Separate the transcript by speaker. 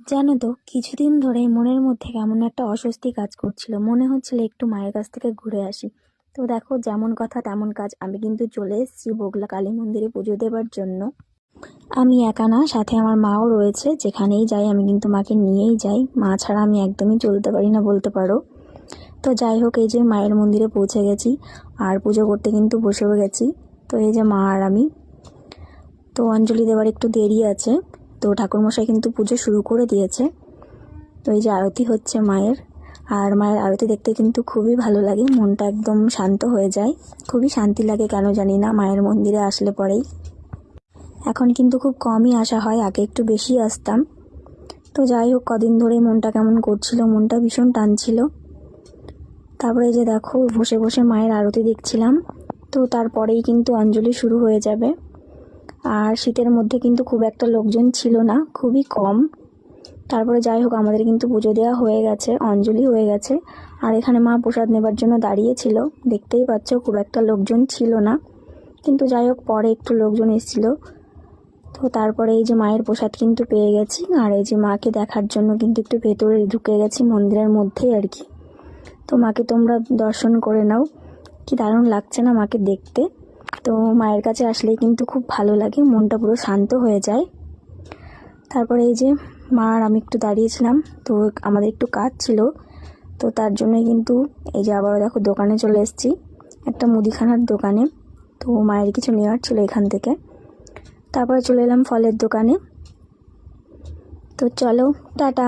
Speaker 1: জানো তো, কিছুদিন ধরে মনের মধ্যে কেমন একটা অস্বস্তি কাজ করছিল। মনে হচ্ছিল একটু মায়ের কাছ থেকে ঘুরে আসি। তো দেখো, যেমন কথা তেমন কাজ, আমি কিন্তু চলে এসেছি বগলা কালী মন্দিরে পুজো দেবার জন্য। আমি একা না, সাথে আমার মাও রয়েছে। যেখানেই যাই আমি কিন্তু মাকে নিয়েই যাই, মা ছাড়া আমি একদমই চলতে পারি না বলতে পারো। তো যাই হোক, এই যে মায়ের মন্দিরে পৌঁছে গেছি আর পুজো করতে কিন্তু বসেও গেছি। তো এই যে মা আর আমি, তো অঞ্জলি দেওয়ার একটু দেরি আছে। তো ঠাকুরমশাই কিন্তু পুজো শুরু করে দিয়েছে। তো এই যে আরতি হচ্ছে মায়ের, আর মায়ের আরতি দেখতে কিন্তু খুবই ভালো লাগে, মনটা একদম শান্ত হয়ে যায়। খুবই শান্তি লাগে কেন জানি না মায়ের মন্দিরে আসলে পরেই। এখন কিন্তু খুব কমই আসা হয়, আগে একটু বেশি আসতাম। তো যাই হোক, কদিন ধরে মনটা কেমন করছিল, মনটা ভীষণ টানছিল। তারপরে এই যে দেখো, বসে বসে মায়ের আরতি দেখছিলাম। তো তারপরেই কিন্তু অঞ্জলি শুরু হয়ে যাবে। আর শীতের মধ্যে কিন্তু খুব একটা লোকজন ছিল না, খুবই কম। তারপরে যাই হোক, আমাদের কিন্তু পুজো দেওয়া হয়ে গেছে, অঞ্জলি হয়ে গেছে। আর এখানে মা প্রসাদ নেবার জন্য দাঁড়িয়েছিল, দেখতেই পাচ্ছ খুব একটা লোকজন ছিল না। কিন্তু যাই হোক, পরে একটু লোকজন এসেছিল। তো তারপরে এই যে মায়ের প্রসাদ কিন্তু পেয়ে গেছি, আর এই যে মাকে দেখার জন্য কিন্তু একটু ভেতরে ঢুকে গেছি, মন্দিরের মধ্যেই আর কি। তো মাকে তোমরা দর্শন করে নাও, কি দারুণ লাগছে না মাকে দেখতে। তো মায়ের কাছে আসলেই কিন্তু খুব ভালো লাগে, মনটা পুরো শান্ত হয়ে যায়। তারপরে এই যে মা আর আমি একটু দাঁড়িয়েছিলাম, তো আমাদের একটু কাজ ছিল। তো তার জন্যই কিন্তু এই যে আবারও দেখো দোকানে চলে এসেছি, একটা মুদিখানার দোকানে। তো মায়ের কিছু নেওয়ার ছিল এখান থেকে। তারপরে চলে এলাম ফলের দোকানে। তো চলো, টাটা।